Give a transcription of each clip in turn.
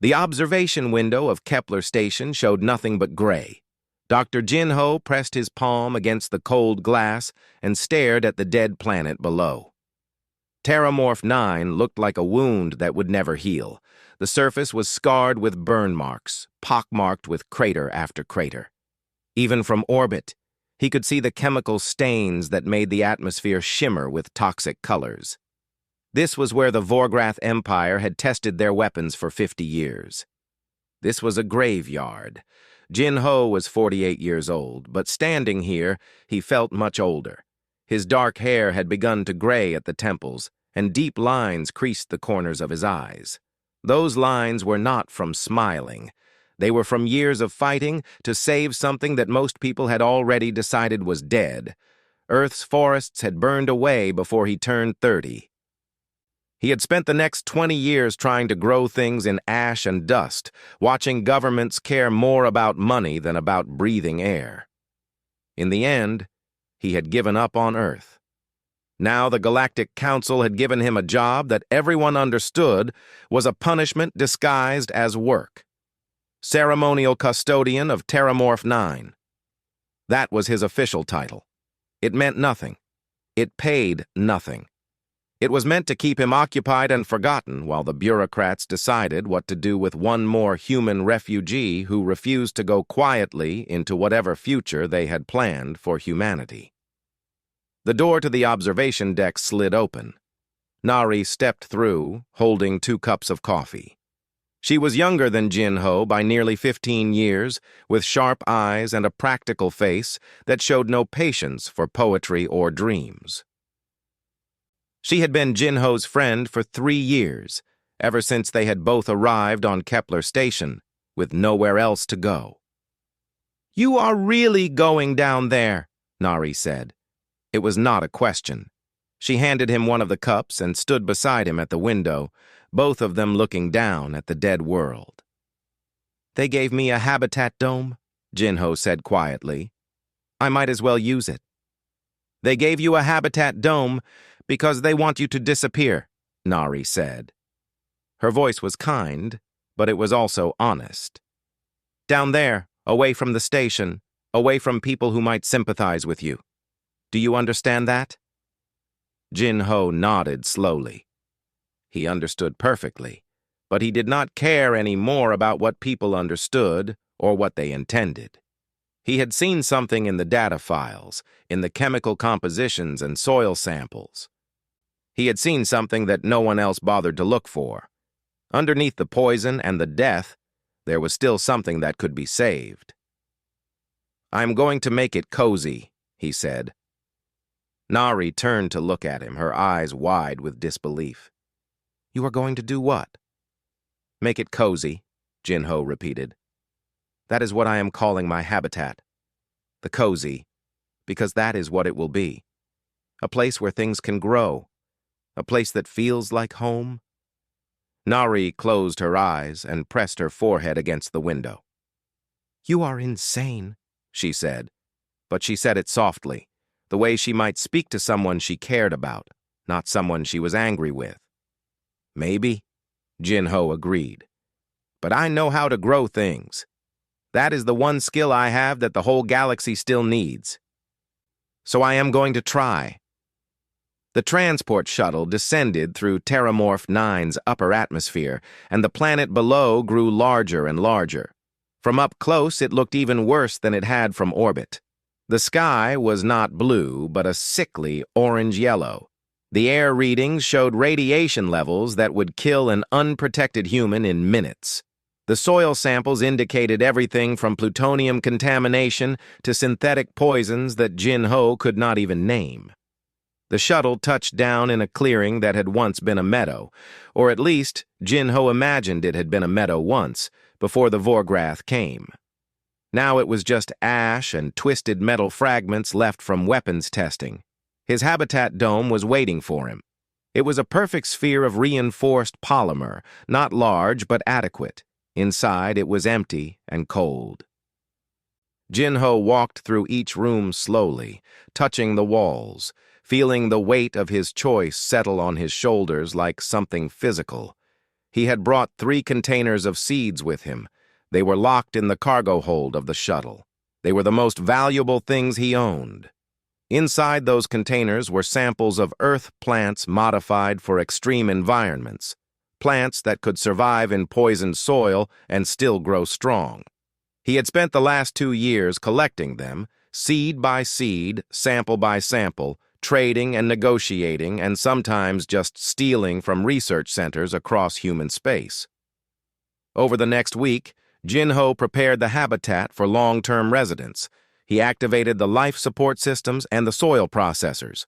The observation window of Kepler Station showed nothing but gray. Dr. Jinho pressed his palm against the cold glass and stared at the dead planet below. Terramorph 9 looked like a wound that would never heal. The surface was scarred with burn marks, pockmarked with crater after crater. Even from orbit, he could see the chemical stains that made the atmosphere shimmer with toxic colors. This was where the Vorgrath Empire had tested their weapons for 50 years. This was a graveyard. Jinho was 48 years old, but standing here, he felt much older. His dark hair had begun to gray at the temples, and deep lines creased the corners of his eyes. Those lines were not from smiling. They were from years of fighting to save something that most people had already decided was dead. Earth's forests had burned away before he turned 30. He had spent the next 20 years trying to grow things in ash and dust, watching governments care more about money than about breathing air. In the end, he had given up on Earth. Now the Galactic Council had given him a job that everyone understood was a punishment disguised as work. Ceremonial Custodian of Terramorph 9. That was his official title. It meant nothing. It paid nothing. It was meant to keep him occupied and forgotten while the bureaucrats decided what to do with one more human refugee who refused to go quietly into whatever future they had planned for humanity. The door to the observation deck slid open. Nari stepped through, holding 2 cups of coffee. She was younger than Jinho by nearly 15 years, with sharp eyes and a practical face that showed no patience for poetry or dreams. She had been Jinho's friend for 3 years, ever since they had both arrived on Kepler Station, with nowhere else to go. "You are really going down there," Nari said. It was not a question. She handed him one of the cups and stood beside him at the window, both of them looking down at the dead world. "They gave me a habitat dome," Jinho said quietly. "I might as well use it." "They gave you a habitat dome because they want you to disappear," Nari said. Her voice was kind, but it was also honest. "Down there, away from the station, away from people who might sympathize with you. Do you understand that?" Jinho nodded slowly. He understood perfectly, but he did not care any more about what people understood or what they intended. He had seen something in the data files, in the chemical compositions and soil samples. He had seen something that no one else bothered to look for. Underneath the poison and the death, there was still something that could be saved. "I'm going to make it cozy," he said. Nari turned to look at him, her eyes wide with disbelief. "You are going to do what?" "Make it cozy," Jinho repeated. "That is what I am calling my habitat. The cozy, because that is what it will be. A place where things can grow. A place that feels like home." Nari closed her eyes and pressed her forehead against the window. "You are insane," she said, but she said it softly, the way she might speak to someone she cared about, not someone she was angry with. "Maybe," Jinho agreed. "But I know how to grow things. That is the one skill I have that the whole galaxy still needs. So I am going to try." The transport shuttle descended through Terramorph 9's upper atmosphere, and the planet below grew larger and larger. From up close, it looked even worse than it had from orbit. The sky was not blue, but a sickly orange-yellow. The air readings showed radiation levels that would kill an unprotected human in minutes. The soil samples indicated everything from plutonium contamination to synthetic poisons that Jinho could not even name. The shuttle touched down in a clearing that had once been a meadow, or at least Jinho imagined it had been a meadow once, before the Vorgrath came. Now it was just ash and twisted metal fragments left from weapons testing. His habitat dome was waiting for him. It was a perfect sphere of reinforced polymer, not large but adequate. Inside it was empty and cold. Jinho walked through each room slowly, touching the walls, feeling the weight of his choice settle on his shoulders like something physical. He had brought 3 containers of seeds with him. They were locked in the cargo hold of the shuttle. They were the most valuable things he owned. Inside those containers were samples of earth plants modified for extreme environments, plants that could survive in poisoned soil and still grow strong. He had spent the last 2 years collecting them, seed by seed, sample by sample, trading and negotiating, and sometimes just stealing from research centers across human space. Over the next week, Jin-Ho prepared the habitat for long-term residents. He activated the life support systems and the soil processors.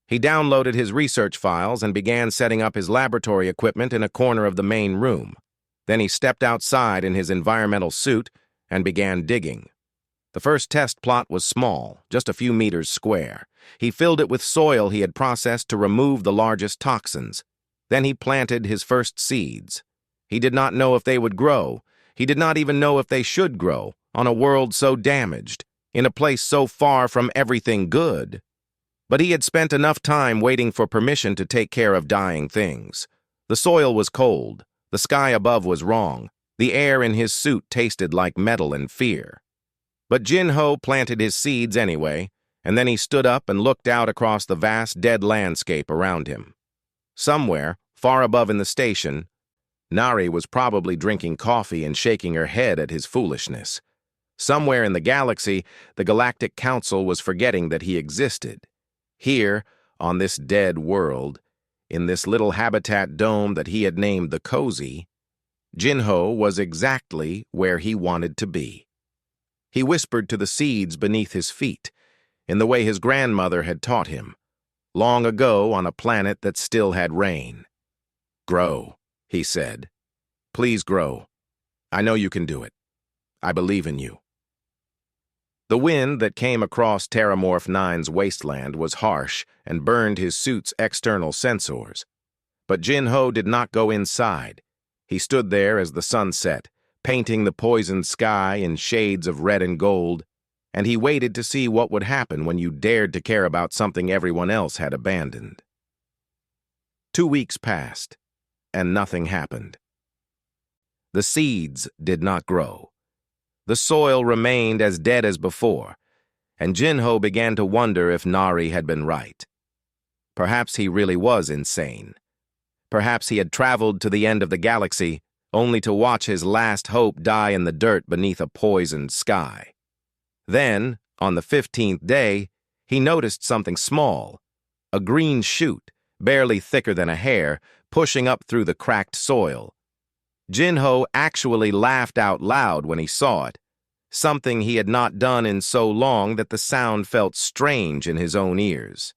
He downloaded his research files and began setting up his laboratory equipment in a corner of the main room. Then he stepped outside in his environmental suit and began digging. The first test plot was small, just a few meters square. He filled it with soil he had processed to remove the largest toxins. Then he planted his first seeds. He did not know if they would grow. He did not even know if they should grow, on a world so damaged, in a place so far from everything good. But he had spent enough time waiting for permission to take care of dying things. The soil was cold. The sky above was wrong. The air in his suit tasted like metal and fear. But Jin-Ho planted his seeds anyway, and then he stood up and looked out across the vast dead landscape around him. Somewhere, far above in the station, Nari was probably drinking coffee and shaking her head at his foolishness. Somewhere in the galaxy, the Galactic Council was forgetting that he existed. Here, on this dead world, in this little habitat dome that he had named the Cozy, Jin-Ho was exactly where he wanted to be. He whispered to the seeds beneath his feet, in the way his grandmother had taught him, long ago on a planet that still had rain. "Grow," he said. "Please grow. I know you can do it. I believe in you." The wind that came across Terramorph 9's wasteland was harsh and burned his suit's external sensors. But Jin-Ho did not go inside. He stood there as the sun set, painting the poisoned sky in shades of red and gold, and he waited to see what would happen when you dared to care about something everyone else had abandoned. 2 weeks passed, and nothing happened. The seeds did not grow. The soil remained as dead as before, and Jin-Ho began to wonder if Nari had been right. Perhaps he really was insane. Perhaps he had traveled to the end of the galaxy only to watch his last hope die in the dirt beneath a poisoned sky. Then, on the 15th day, he noticed something small, a green shoot, barely thicker than a hair, pushing up through the cracked soil. Jin-Ho actually laughed out loud when he saw it, something he had not done in so long that the sound felt strange in his own ears.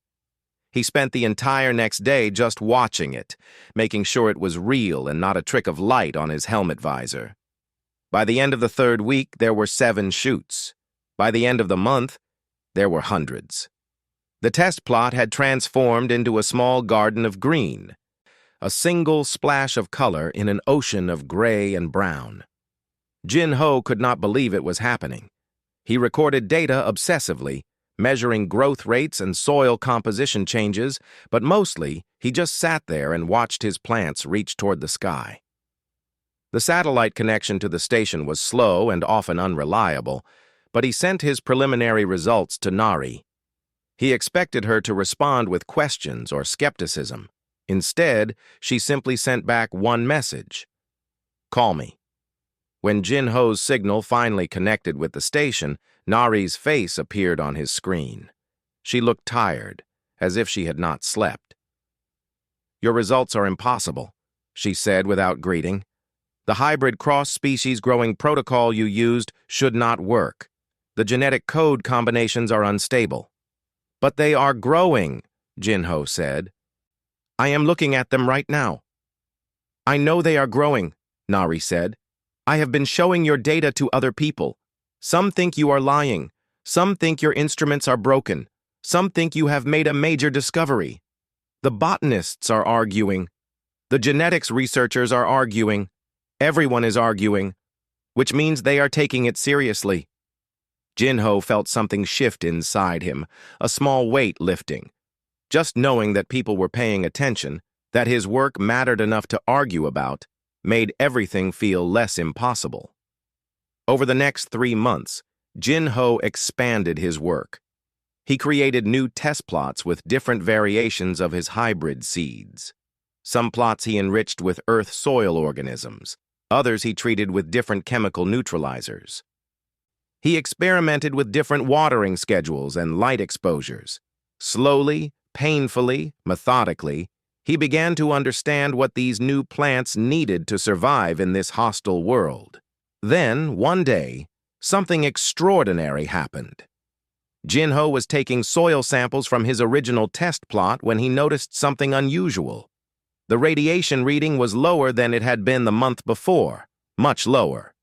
He spent the entire next day just watching it, making sure it was real and not a trick of light on his helmet visor. By the end of the 3rd week, there were 7 shoots. By the end of the month, there were hundreds. The test plot had transformed into a small garden of green, a single splash of color in an ocean of gray and brown. Jin-Ho could not believe it was happening. He recorded data obsessively, measuring growth rates and soil composition changes, but mostly he just sat there and watched his plants reach toward the sky. The satellite connection to the station was slow and often unreliable, but he sent his preliminary results to Nari. He expected her to respond with questions or skepticism. Instead, she simply sent back one message: "Call me." When Jin-Ho's signal finally connected with the station, Nari's face appeared on his screen. She looked tired, as if she had not slept. "Your results are impossible," she said without greeting. "The hybrid cross-species growing protocol you used should not work. The genetic code combinations are unstable." "But they are growing," Jin-Ho said. "I am looking at them right now." "I know they are growing," Nari said. "I have been showing your data to other people. Some think you are lying. Some think your instruments are broken. Some think you have made a major discovery. The botanists are arguing. The genetics researchers are arguing. Everyone is arguing, which means they are taking it seriously." Jin-Ho felt something shift inside him, a small weight lifting. Just knowing that people were paying attention, That his work mattered enough to argue about made everything feel less impossible. Over the next 3 months, Jin-Ho expanded his work. He created new test plots with different variations of his hybrid seeds. Some plots he enriched with earth soil organisms. Others he treated with different chemical neutralizers. He experimented with different watering schedules and light exposures. Slowly, painfully, methodically, he began to understand what these new plants needed to survive in this hostile world. Then, one day, something extraordinary happened. Jin-Ho was taking soil samples from his original test plot when he noticed something unusual. The radiation reading was lower than it had been the month before, much lower.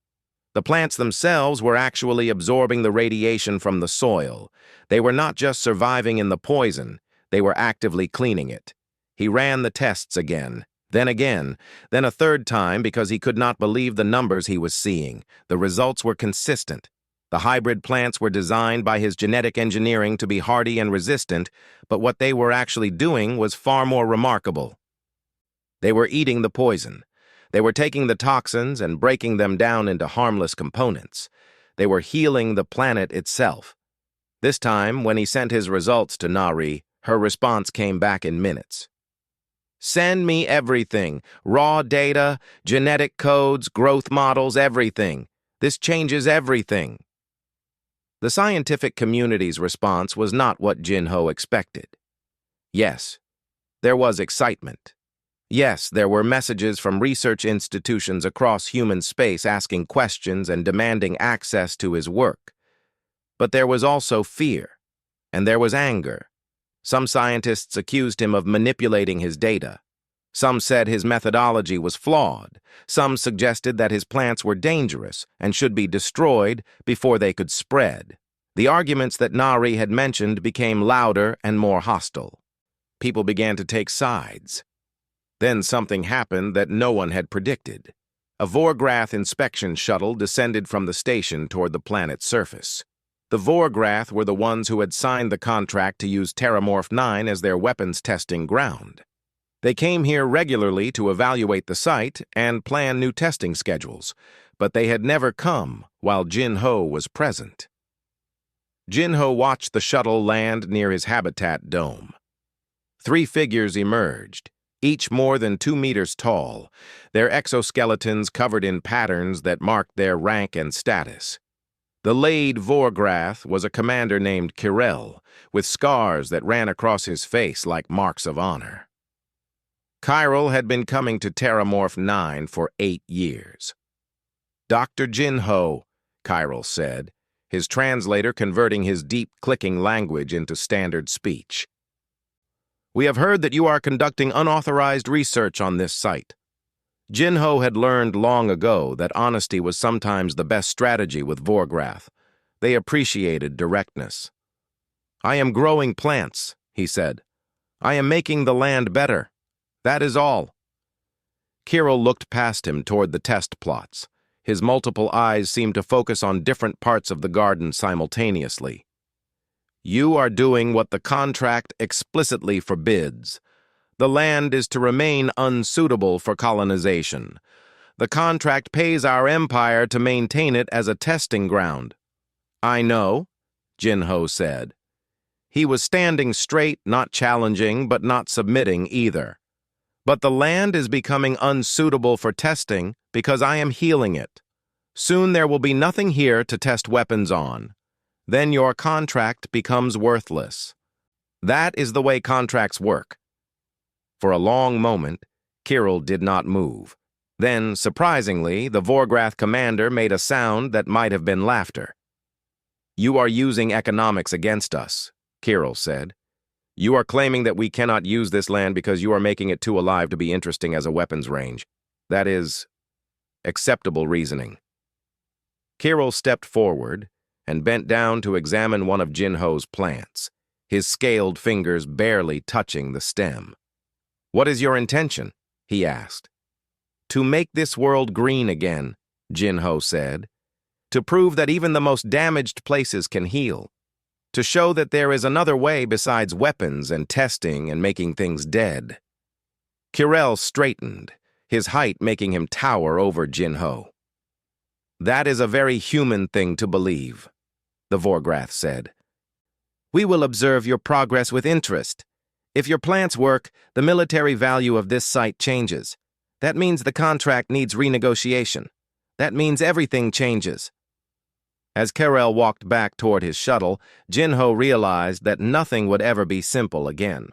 The plants themselves were actually absorbing the radiation from the soil. They were not just surviving in the poison, they were actively cleaning it. He ran the tests again, then a third time because he could not believe the numbers he was seeing. The results were consistent. The hybrid plants were designed by his genetic engineering to be hardy and resistant, but what they were actually doing was far more remarkable. They were eating the poison. They were taking the toxins and breaking them down into harmless components. They were healing the planet itself. This time, when he sent his results to Nari, her response came back in minutes. "Send me everything. Raw data, genetic codes, growth models, everything. This changes everything." The scientific community's response was not what Jin-Ho expected. Yes, there was excitement. Yes, there were messages from research institutions across human space asking questions and demanding access to his work. But there was also fear, and there was anger. Some scientists accused him of manipulating his data. Some said his methodology was flawed. Some suggested that his plants were dangerous and should be destroyed before they could spread. The arguments that Nari had mentioned became louder and more hostile. People began to take sides. Then something happened that no one had predicted. A Vorgrath inspection shuttle descended from the station toward the planet's surface. The Vorgrath were the ones who had signed the contract to use Terramorph 9 as their weapons testing ground. They came here regularly to evaluate the site and plan new testing schedules, but they had never come while Jin-Ho was present. Jin-Ho watched the shuttle land near his habitat dome. 3 figures emerged, each more than 2 meters tall, their exoskeletons covered in patterns that marked their rank and status. The Lade Vorgrath was a commander named Kirel, with scars that ran across his face like marks of honor. Chiral had been coming to Terramorph 9 for 8 years. "Dr. Jin-Ho," Chiral said, his translator converting his deep, clicking language into standard speech. "We have heard that you are conducting unauthorized research on this site." Jin-Ho had learned long ago that honesty was sometimes the best strategy with Vorgrath. They appreciated directness. "I am growing plants," he said. "I am making the land better. That is all." Kiril looked past him toward the test plots. His multiple eyes seemed to focus on different parts of the garden simultaneously. "You are doing what the contract explicitly forbids. The land is to remain unsuitable for colonization. The contract pays our empire to maintain it as a testing ground." "I know," Jin-Ho said. He was standing straight, not challenging, but not submitting either. "But the land is becoming unsuitable for testing because I am healing it. Soon there will be nothing here to test weapons on. Then your contract becomes worthless. That is the way contracts work." For a long moment, Kiril did not move. Then, surprisingly, the Vorgrath commander made a sound that might have been laughter. "You are using economics against us," Kiril said. "You are claiming that we cannot use this land because you are making it too alive to be interesting as a weapons range. That is acceptable reasoning." Kiril stepped forward and bent down to examine one of Jin-Ho's plants, his scaled fingers barely touching the stem. "What is your intention?" he asked. "To make this world green again," Jin-Ho said. "To prove that even the most damaged places can heal. To show that there is another way besides weapons and testing and making things dead." Kirel straightened, his height making him tower over Jin-Ho. "That is a very human thing to believe," the Vorgrath said. "We will observe your progress with interest. If your plants work, the military value of this site changes. That means the contract needs renegotiation. That means everything changes." As Kirel walked back toward his shuttle, Jin-Ho realized that nothing would ever be simple again.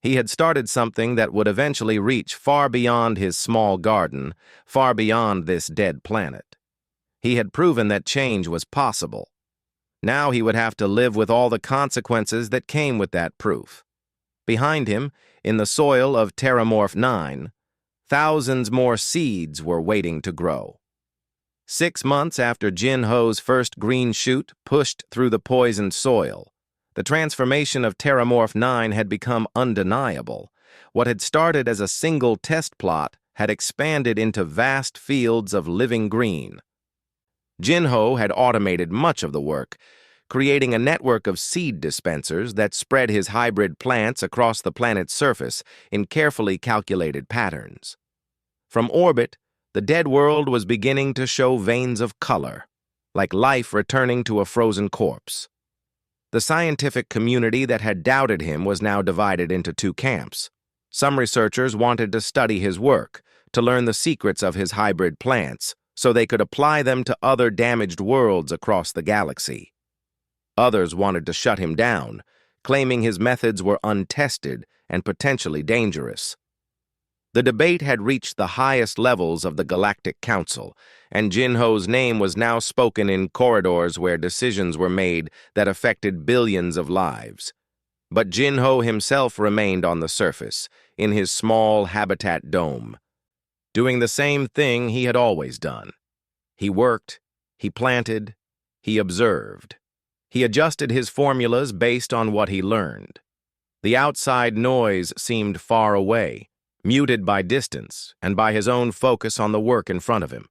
He had started something that would eventually reach far beyond his small garden, far beyond this dead planet. He had proven that change was possible. Now he would have to live with all the consequences that came with that proof. Behind him, in the soil of Terramorph 9, thousands more seeds were waiting to grow. 6 months after Jin-Ho's first green shoot pushed through the poisoned soil, the transformation of Terramorph 9 had become undeniable. What had started as a single test plot had expanded into vast fields of living green. Jin-Ho had automated much of the work, creating a network of seed dispensers that spread his hybrid plants across the planet's surface in carefully calculated patterns. From orbit, the dead world was beginning to show veins of color, like life returning to a frozen corpse. The scientific community that had doubted him was now divided into 2 camps. Some researchers wanted to study his work, to learn the secrets of his hybrid plants, so they could apply them to other damaged worlds across the galaxy. Others wanted to shut him down, claiming his methods were untested and potentially dangerous. The debate had reached the highest levels of the Galactic Council, and Jin-Ho's name was now spoken in corridors where decisions were made that affected billions of lives. But Jin-Ho himself remained on the surface, in his small habitat dome, doing the same thing he had always done. He worked, he planted, he observed. He adjusted his formulas based on what he learned. The outside noise seemed far away, muted by distance and by his own focus on the work in front of him.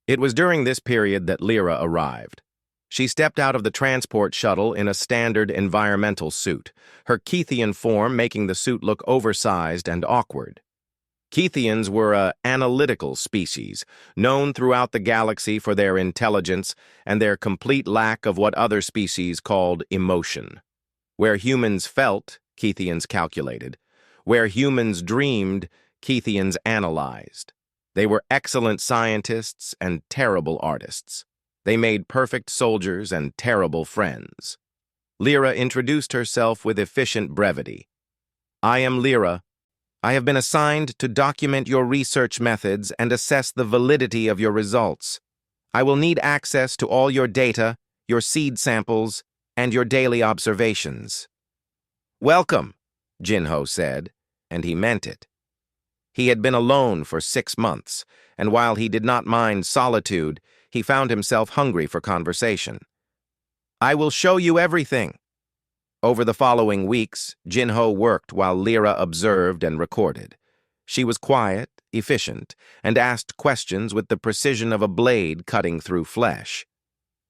It was during this period that Lyra arrived. She stepped out of the transport shuttle in a standard environmental suit, her Keithian form making the suit look oversized and awkward. Keithians were an analytical species, known throughout the galaxy for their intelligence and their complete lack of what other species called emotion. Where humans felt, Keithians calculated. Where humans dreamed, Keithians analyzed. They were excellent scientists and terrible artists. They made perfect soldiers and terrible friends. Lyra introduced herself with efficient brevity. "I am Lyra. I have been assigned to document your research methods and assess the validity of your results. I will need access to all your data, your seed samples, and your daily observations." "Welcome," Jin-Ho said, and he meant it. He had been alone for 6 months, and while he did not mind solitude, he found himself hungry for conversation. "I will show you everything." Over the following weeks, Jin-Ho worked while Lyra observed and recorded. She was quiet, efficient, and asked questions with the precision of a blade cutting through flesh.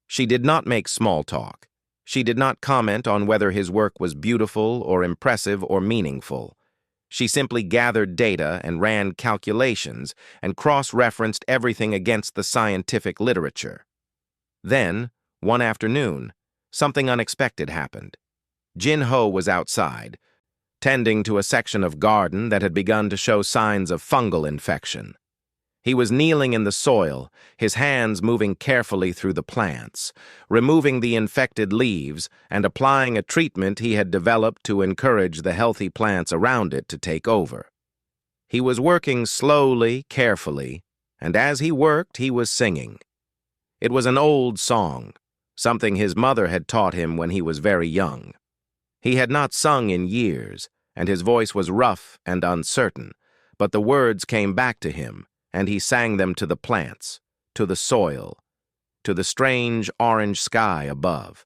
She did not make small talk. She did not comment on whether his work was beautiful or impressive or meaningful. She simply gathered data and ran calculations and cross-referenced everything against the scientific literature. Then, one afternoon, something unexpected happened. Jin-Ho was outside, tending to a section of garden that had begun to show signs of fungal infection. He was kneeling in the soil, his hands moving carefully through the plants, removing the infected leaves and applying a treatment he had developed to encourage the healthy plants around it to take over. He was working slowly, carefully, and as he worked, he was singing. It was an old song, something his mother had taught him when he was very young. He had not sung in years, and his voice was rough and uncertain, but the words came back to him, and he sang them to the plants, to the soil, to the strange orange sky above.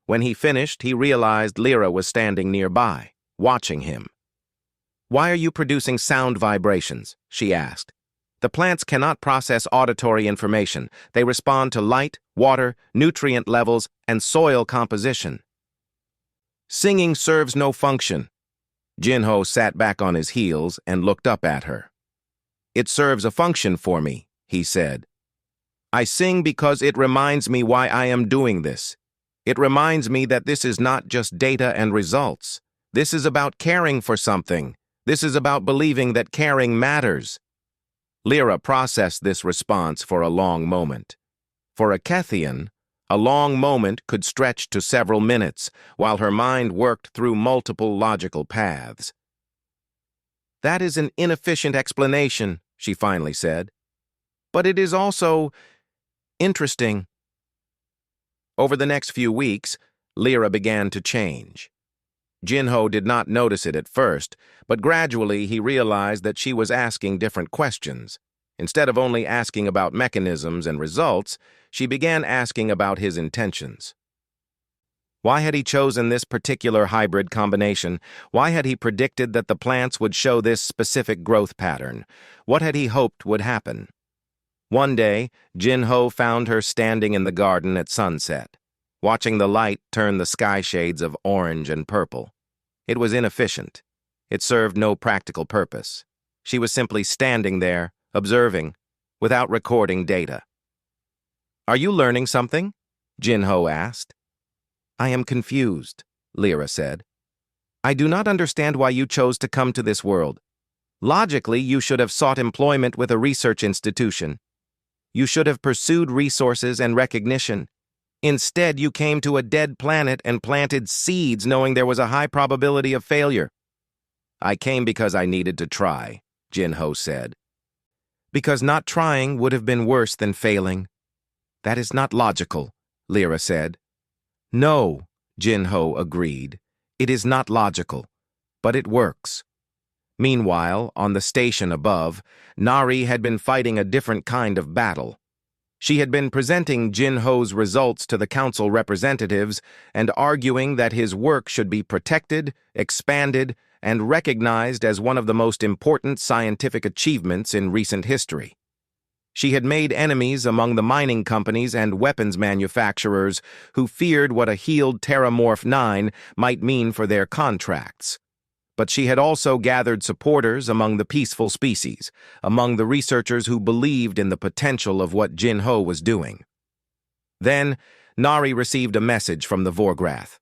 When he finished, he realized Lyra was standing nearby, watching him. "Why are you producing sound vibrations?" she asked. "The plants cannot process auditory information. They respond to light, water, nutrient levels, and soil composition." "Singing serves no function." Jinho sat back on his heels and looked up at her. "It serves a function for me," he said. "I sing because it reminds me why I am doing this. It reminds me that this is not just data and results. This is about caring for something. This is about believing that caring matters." Lyra processed this response for a long moment. For a Kethian, a long moment could stretch to several minutes, while her mind worked through multiple logical paths. "That is an inefficient explanation," she finally said. "But it is also interesting." Over the next few weeks, Lyra began to change. Jinho did not notice it at first, but gradually he realized that she was asking different questions. Instead of only asking about mechanisms and results, she began asking about his intentions. Why had he chosen this particular hybrid combination? Why had he predicted that the plants would show this specific growth pattern? What had he hoped would happen? One day, Jinho found her standing in the garden at sunset, watching the light turn the sky shades of orange and purple. It was inefficient. It served no practical purpose. She was simply standing there, observing, without recording data. "Are you learning something?" Jinho asked. "I am confused," Lyra said. "I do not understand why you chose to come to this world. Logically, you should have sought employment with a research institution. You should have pursued resources and recognition. Instead, you came to a dead planet and planted seeds knowing there was a high probability of failure." "I came because I needed to try," Jinho said. "Because not trying would have been worse than failing." "That is not logical," Lyra said. "No," Jinho agreed. "It is not logical, but it works." Meanwhile, on the station above, Nari had been fighting a different kind of battle. She had been presenting Jinho's results to the council representatives and arguing that his work should be protected, expanded, and recognized as one of the most important scientific achievements in recent history. She had made enemies among the mining companies and weapons manufacturers who feared what a healed Terramorph 9 might mean for their contracts. But she had also gathered supporters among the peaceful species, among the researchers who believed in the potential of what Jinho was doing. Then, Nari received a message from the Vorgrath.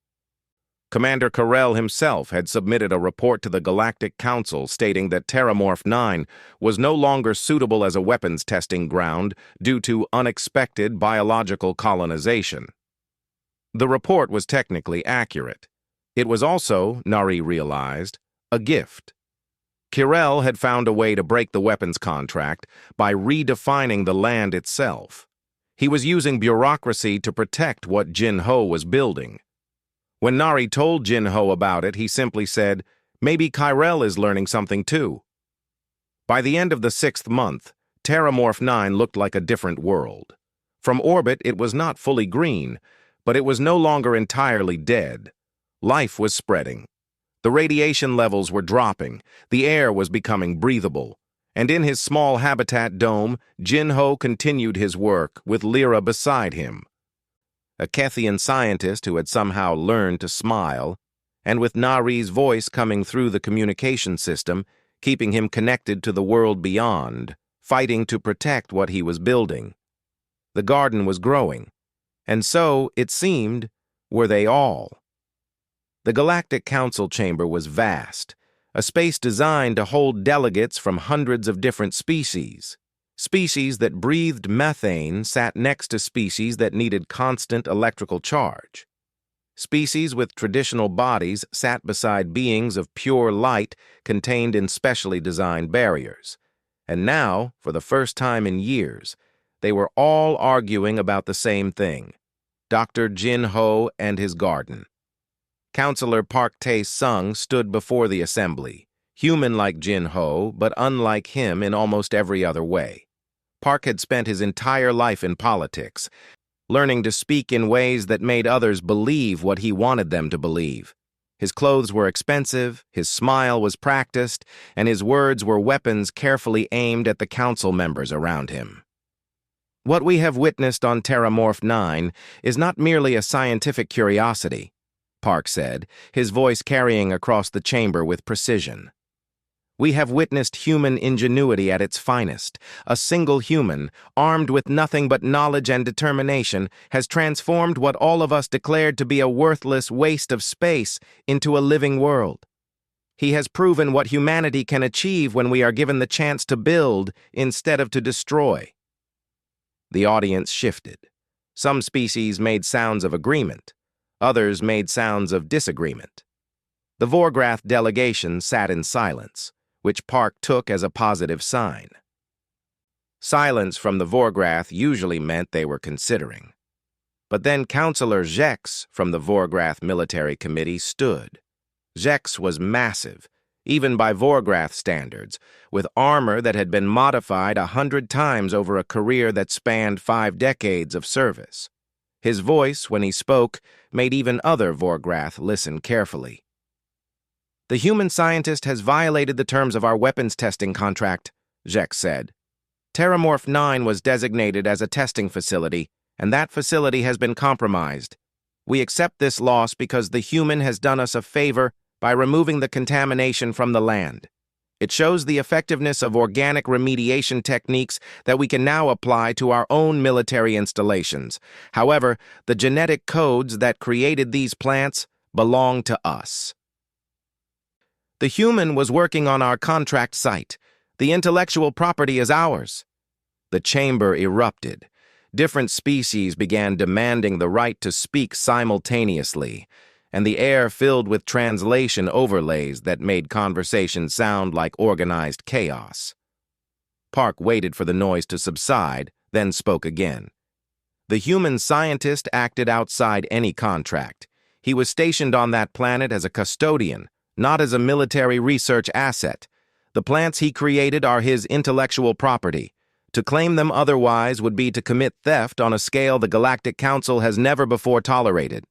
Commander Karel himself had submitted a report to the Galactic Council stating that Terramorph 9 was no longer suitable as a weapons testing ground due to unexpected biological colonization. The report was technically accurate. It was also, Nari realized, a gift. Kirel had found a way to break the weapons contract by redefining the land itself. He was using bureaucracy to protect what Jinho was building. When Nari told Jinho about it, he simply said, "Maybe Kirel is learning something too." By the end of the 6th month, Terramorph 9 looked like a different world. From orbit, it was not fully green, but it was no longer entirely dead. Life was spreading. The radiation levels were dropping, the air was becoming breathable, and in his small habitat dome, Jinho continued his work with Lyra beside him. A Kethian scientist who had somehow learned to smile, and with Nari's voice coming through the communication system, keeping him connected to the world beyond, fighting to protect what he was building. The garden was growing, and so, it seemed, were they all. The Galactic Council chamber was vast, a space designed to hold delegates from hundreds of different species. Species that breathed methane sat next to species that needed constant electrical charge. Species with traditional bodies sat beside beings of pure light contained in specially designed barriers. And now, for the first time in years, they were all arguing about the same thing: Dr. Jinho and his garden. Councillor Park Tae-sung stood before the assembly, human like Jinho, but unlike him in almost every other way. Park had spent his entire life in politics, learning to speak in ways that made others believe what he wanted them to believe. His clothes were expensive, his smile was practiced, and his words were weapons carefully aimed at the council members around him. What we have witnessed on Terramorph 9 is not merely a scientific curiosity. Park said, his voice carrying across the chamber with precision. We have witnessed human ingenuity at its finest. A single human, armed with nothing but knowledge and determination, has transformed what all of us declared to be a worthless waste of space into a living world. He has proven what humanity can achieve when we are given the chance to build instead of to destroy. The audience shifted. Some species made sounds of agreement. Others made sounds of disagreement. The Vorgrath delegation sat in silence, which Park took as a positive sign. Silence from the Vorgrath usually meant they were considering. But then Counselor Jex from the Vorgrath Military Committee stood. Jex was massive, even by Vorgrath standards, with armor that had been modified 100 times over a career that spanned 5 decades of service. His voice, when he spoke, made even other Vorgrath listen carefully. The human scientist has violated the terms of our weapons testing contract, Jex said. Terramorph 9 was designated as a testing facility, and that facility has been compromised. We accept this loss because the human has done us a favor by removing the contamination from the land. It shows the effectiveness of organic remediation techniques that we can now apply to our own military installations. However, the genetic codes that created these plants belong to us. The human was working on our contract site. The intellectual property is ours. The chamber erupted. Different species began demanding the right to speak simultaneously, and the air filled with translation overlays that made conversation sound like organized chaos. Park waited for the noise to subside, then spoke again. The human scientist acted outside any contract. He was stationed on that planet as a custodian, not as a military research asset. The plants he created are his intellectual property. To claim them otherwise would be to commit theft on a scale the Galactic Council has never before tolerated.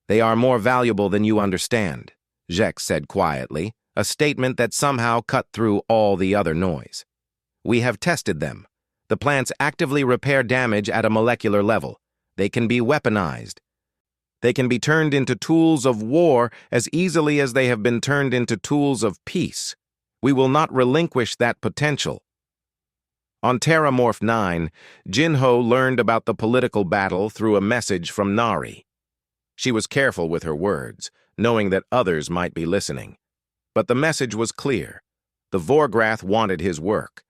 They are more valuable than you understand, Jex said quietly, a statement that somehow cut through all the other noise. We have tested them. The plants actively repair damage at a molecular level. They can be weaponized. They can be turned into tools of war as easily as they have been turned into tools of peace. We will not relinquish that potential. On Terramorph 9, Jinho learned about the political battle through a message from Nari. She was careful with her words, knowing that others might be listening. But the message was clear. The Vorgrath wanted his work.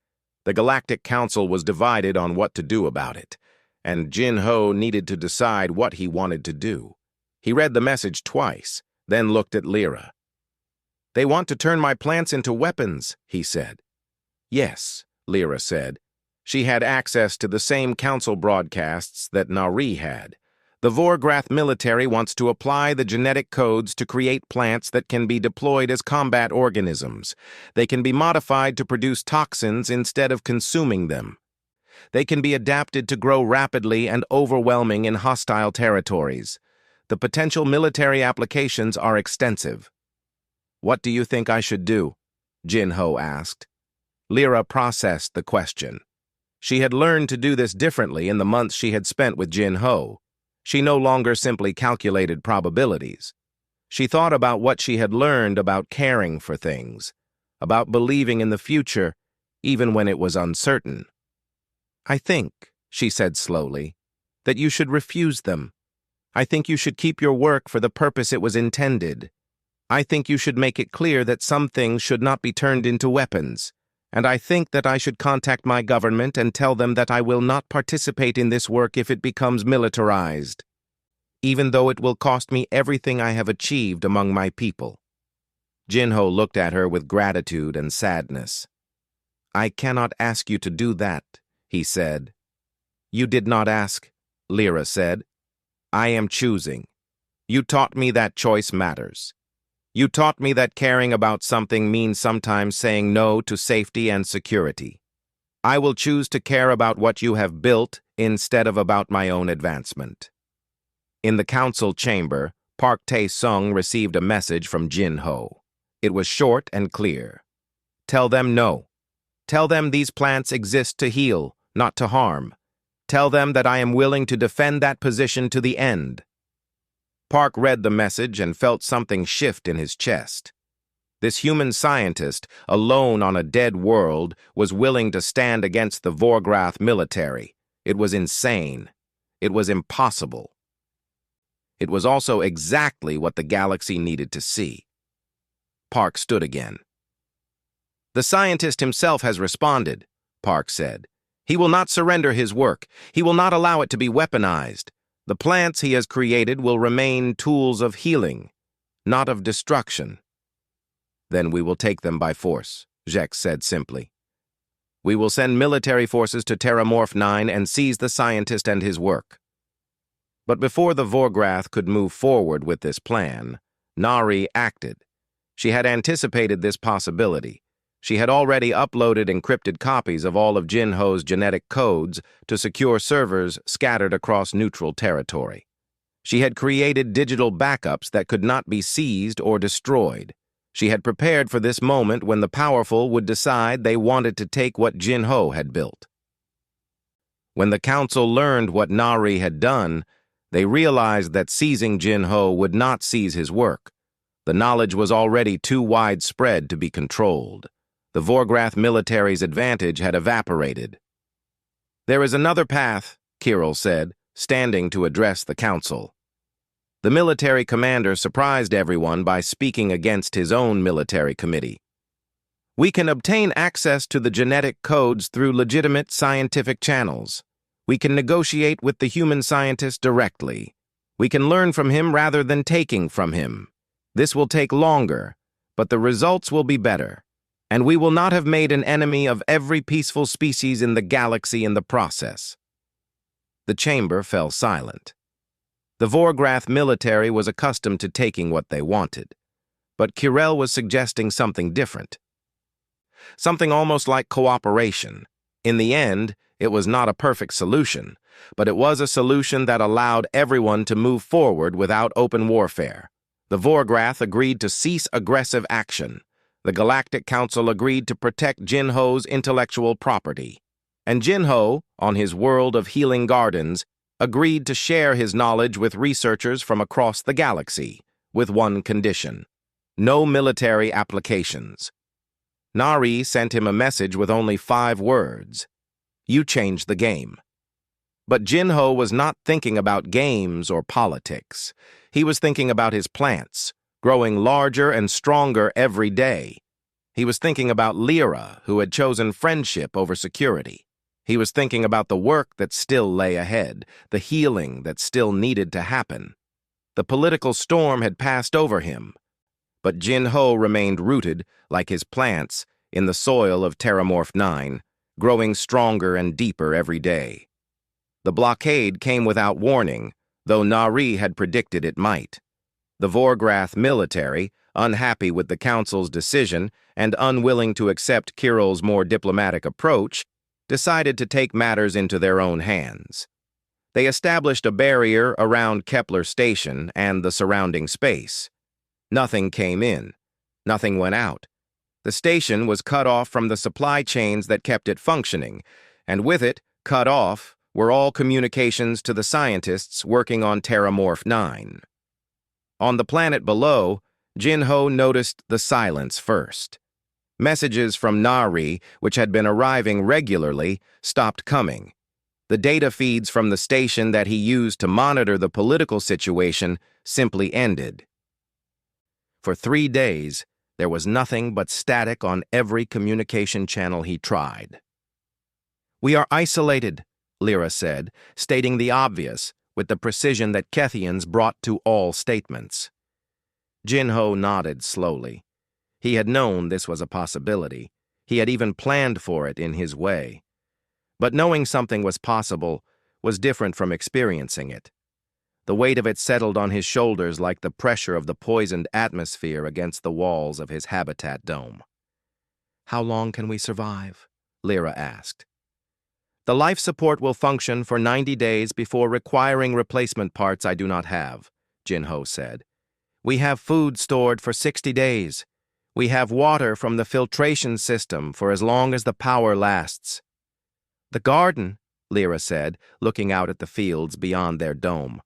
The Galactic Council was divided on what to do about it, and Jinho needed to decide what he wanted to do. He read the message twice, then looked at Lyra. They want to turn my plants into weapons, he said. Yes, Lyra said. She had access to the same council broadcasts that Nari had. The Vorgrath military wants to apply the genetic codes to create plants that can be deployed as combat organisms. They can be modified to produce toxins instead of consuming them. They can be adapted to grow rapidly and overwhelming in hostile territories. The potential military applications are extensive. What do you think I should do? Jinho asked. Lyra processed the question. She had learned to do this differently in the months she had spent with Jinho. She no longer simply calculated probabilities. She thought about what she had learned about caring for things, about believing in the future, even when it was uncertain. I think, she said slowly, that you should refuse them. I think you should keep your work for the purpose it was intended. I think you should make it clear that some things should not be turned into weapons. And I think that I should contact my government and tell them that I will not participate in this work if it becomes militarized, even though it will cost me everything I have achieved among my people. Jinho looked at her with gratitude and sadness. I cannot ask you to do that, he said. You did not ask, Lyra said. I am choosing. You taught me that choice matters. You taught me that caring about something means sometimes saying no to safety and security. I will choose to care about what you have built instead of about my own advancement. In the council chamber, Park Tae-sung received a message from Jinho. It was short and clear. Tell them no. Tell them these plants exist to heal, not to harm. Tell them that I am willing to defend that position to the end. Park read the message and felt something shift in his chest. This human scientist, alone on a dead world, was willing to stand against the Vorgrath military. It was insane. It was impossible. It was also exactly what the galaxy needed to see. Park stood again. "The scientist himself has responded," Park said. "He will not surrender his work. He will not allow it to be weaponized. The plants he has created will remain tools of healing, not of destruction." "Then we will take them by force," Zek said simply. "We will send military forces to Terramorph 9 and seize the scientist and his work." But before the Vorgrath could move forward with this plan, Nari acted. She had anticipated this possibility. She had already uploaded encrypted copies of all of Jinho's genetic codes to secure servers scattered across neutral territory. She had created digital backups that could not be seized or destroyed. She had prepared for this moment when the powerful would decide they wanted to take what Jinho had built. When the Council learned what Nari had done, they realized that seizing Jinho would not seize his work. The knowledge was already too widespread to be controlled. The Vorgrath military's advantage had evaporated. "There is another path," Kirill said, standing to address the Council. The military commander surprised everyone by speaking against his own military committee. "We can obtain access to the genetic codes through legitimate scientific channels. We can negotiate with the human scientist directly. We can learn from him rather than taking from him. This will take longer, but the results will be better. And we will not have made an enemy of every peaceful species in the galaxy in the process." The chamber fell silent. The Vorgrath military was accustomed to taking what they wanted, but Kirill was suggesting something different. Something almost like cooperation. In the end, it was not a perfect solution, but it was a solution that allowed everyone to move forward without open warfare. The Vorgrath agreed to cease aggressive action. The Galactic Council agreed to protect Jinho's intellectual property. And Jinho, on his world of healing gardens, agreed to share his knowledge with researchers from across the galaxy, with one condition: no military applications. Nari sent him a message with only 5 words: "You changed the game." But Jinho was not thinking about games or politics. He was thinking about his plants, growing larger and stronger every day. He was thinking about Lyra, who had chosen friendship over security. He was thinking about the work that still lay ahead, the healing that still needed to happen. The political storm had passed over him, but Jinho remained rooted, like his plants, in the soil of Terramorph 9, growing stronger and deeper every day. The blockade came without warning, though Nari had predicted it might. The Vorgrath military, unhappy with the Council's decision and unwilling to accept Kirill's more diplomatic approach, decided to take matters into their own hands. They established a barrier around Kepler Station and the surrounding space. Nothing came in. Nothing went out. The station was cut off from the supply chains that kept it functioning, and with it, cut off, were all communications to the scientists working on Terramorph 9. On the planet below, Jinho noticed the silence first. Messages from Nari, which had been arriving regularly, stopped coming. The data feeds from the station that he used to monitor the political situation simply ended. For 3 days, there was nothing but static on every communication channel he tried. "We are isolated," Lyra said, stating the obvious with the precision that Kethians brought to all statements. Jinho nodded slowly. He had known this was a possibility. He had even planned for it in his way. But knowing something was possible was different from experiencing it. The weight of it settled on his shoulders like the pressure of the poisoned atmosphere against the walls of his habitat dome. "How long can we survive?" Lyra asked. "The life support will function for 90 days before requiring replacement parts I do not have," Jinho said. "We have food stored for 60 days. We have water from the filtration system for as long as the power lasts." "The garden," Lyra said, looking out at the fields beyond their dome.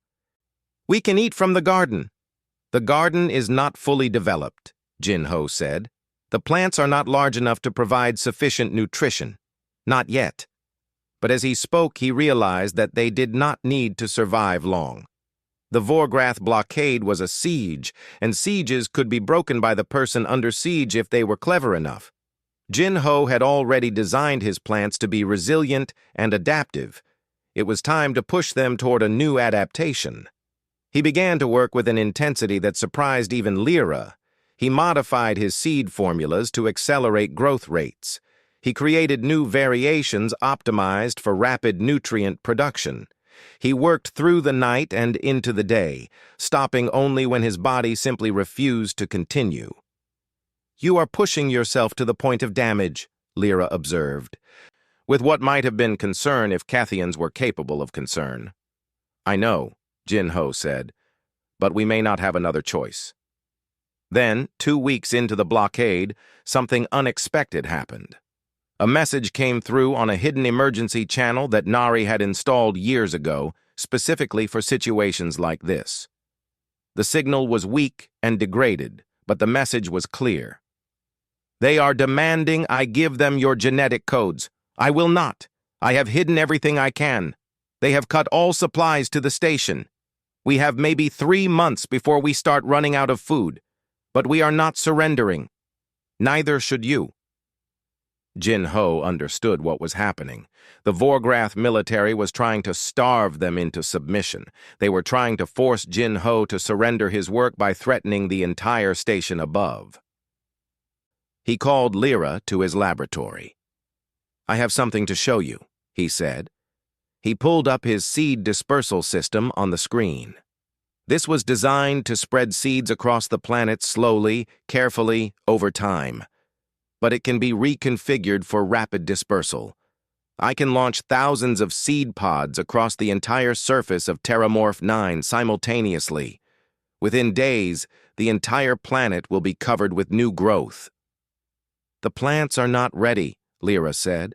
We can eat from the garden. The garden is not fully developed, Jin-Ho said. The plants are not large enough to provide sufficient nutrition. Not yet. But as he spoke, he realized that they did not need to survive long. The Vorgrath blockade was a siege, and sieges could be broken by the person under siege if they were clever enough. Jin-Ho had already designed his plants to be resilient and adaptive. It was time to push them toward a new adaptation. He began to work with an intensity that surprised even Lyra. He modified his seed formulas to accelerate growth rates. He created new variations optimized for rapid nutrient production. He worked through the night and into the day, stopping only when his body simply refused to continue. "You are pushing yourself to the point of damage," Lyra observed, with what might have been concern if Cathians were capable of concern. "I know," Jin-Ho said, "but we may not have another choice." Then, 2 weeks into the blockade, something unexpected happened. A message came through on a hidden emergency channel that Nari had installed years ago, specifically for situations like this. The signal was weak and degraded, but the message was clear. "They are demanding I give them your genetic codes. I will not. I have hidden everything I can. They have cut all supplies to the station. We have maybe 3 months before we start running out of food, but we are not surrendering. Neither should you." Jin-Ho understood what was happening. The Vorgrath military was trying to starve them into submission. They were trying to force Jin-Ho to surrender his work by threatening the entire station above. He called Lyra to his laboratory. "I have something to show you," he said. He pulled up his seed dispersal system on the screen. This was designed to spread seeds across the planet slowly, carefully, over time. But it can be reconfigured for rapid dispersal. I can launch thousands of seed pods across the entire surface of Terramorph 9 simultaneously. Within days, the entire planet will be covered with new growth. "The plants are not ready," Lyra said.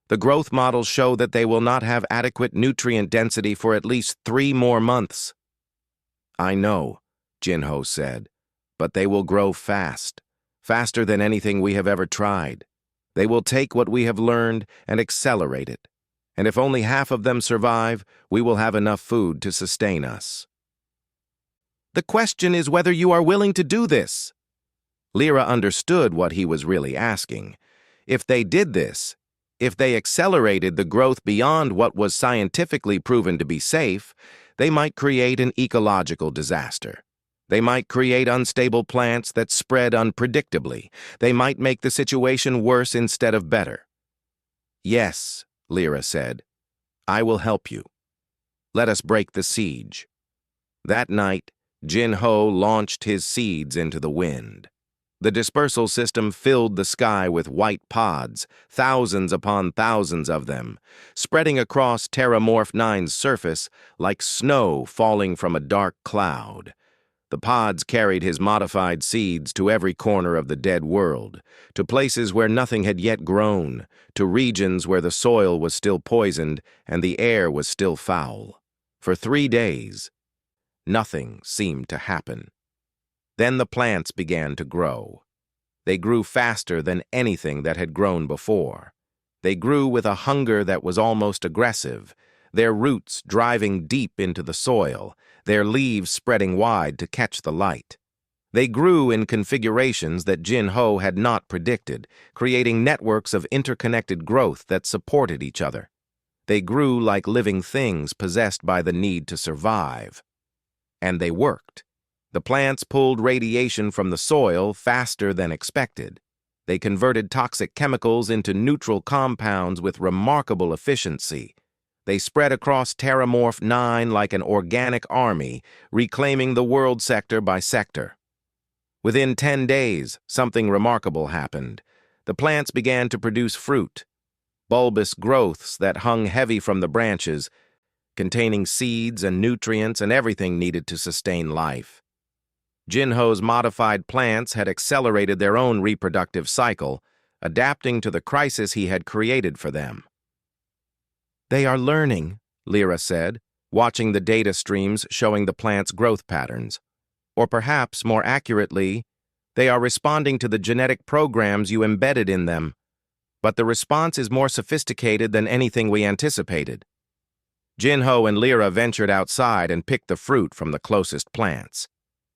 "The growth models show that they will not have adequate nutrient density for at least 3 more months." "I know," Jin-Ho said, "but they will grow fast. Faster than anything we have ever tried. They will take what we have learned and accelerate it. And if only half of them survive, we will have enough food to sustain us." "The question is whether you are willing to do this." Lyra understood what he was really asking. If they did this, if they accelerated the growth beyond what was scientifically proven to be safe, they might create an ecological disaster. They might create unstable plants that spread unpredictably. They might make the situation worse instead of better. "Yes," Lyra said, "I will help you. Let us break the siege." That night, Jin-Ho launched his seeds into the wind. The dispersal system filled the sky with white pods, thousands upon thousands of them, spreading across Terramorph 9's surface like snow falling from a dark cloud. The pods carried his modified seeds to every corner of the dead world, to places where nothing had yet grown, to regions where the soil was still poisoned and the air was still foul. For 3 days, nothing seemed to happen. Then the plants began to grow. They grew faster than anything that had grown before. They grew with a hunger that was almost aggressive, their roots driving deep into the soil, their leaves spreading wide to catch the light. They grew in configurations that Jin-Ho had not predicted, creating networks of interconnected growth that supported each other. They grew like living things possessed by the need to survive. And they worked. The plants pulled radiation from the soil faster than expected. They converted toxic chemicals into neutral compounds with remarkable efficiency. They spread across Terramorph 9 like an organic army, reclaiming the world sector by sector. Within 10 days, something remarkable happened. The plants began to produce fruit, bulbous growths that hung heavy from the branches, containing seeds and nutrients and everything needed to sustain life. Jin-Ho's modified plants had accelerated their own reproductive cycle, adapting to the crisis he had created for them. "They are learning," Lyra said. watching the data streams showing the plant's growth patterns. Or perhaps, more accurately, they are responding to the genetic programs you embedded in them. But the response is more sophisticated than anything we anticipated. Jinho and Lyra ventured outside and picked the fruit from the closest plants.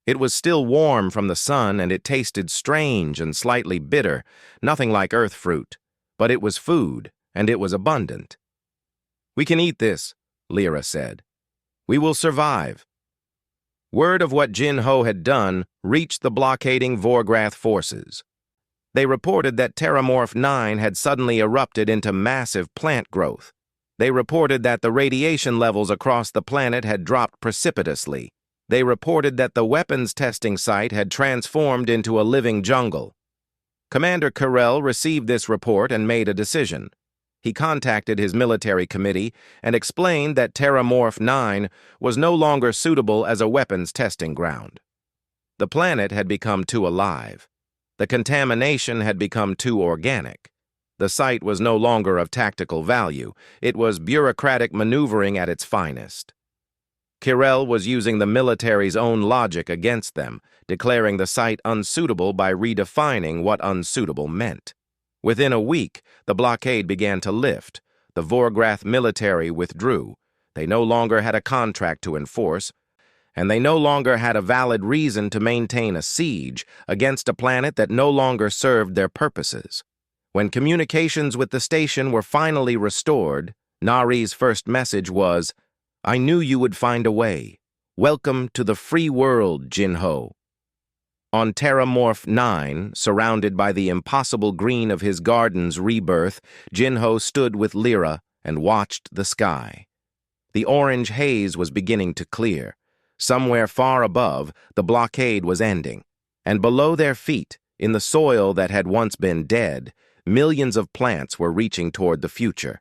It was still warm from the sun and it tasted strange and slightly bitter, nothing like earth fruit. But it was food, and it was abundant. "We can eat this," Lyra said. "We will survive." Word of what Jinho had done reached the blockading Vorgrath forces. They reported that Terramorph 9 had suddenly erupted into massive plant growth. They reported that the radiation levels across the planet had dropped precipitously. They reported that the weapons testing site had transformed into a living jungle. Commander Carell received this report and made a decision. He contacted his military committee and explained that Terramorph 9 was no longer suitable as a weapons testing ground. The planet had become too alive. The contamination had become too organic. The site was no longer of tactical value. It was bureaucratic maneuvering at its finest. Kirel was using the military's own logic against them, declaring the site unsuitable by redefining what unsuitable meant. Within a week, the blockade began to lift. The Vorgrath military withdrew. They no longer had a contract to enforce, and they no longer had a valid reason to maintain a siege against a planet that no longer served their purposes. When communications with the station were finally restored, Nari's first message was, "I knew you would find a way. Welcome to the free world, Jinho." On Terramorph 9, surrounded by the impossible green of his garden's rebirth, Jinho stood with Lyra and watched the sky. The orange haze was beginning to clear. Somewhere far above, the blockade was ending, and below their feet, in the soil that had once been dead, millions of plants were reaching toward the future.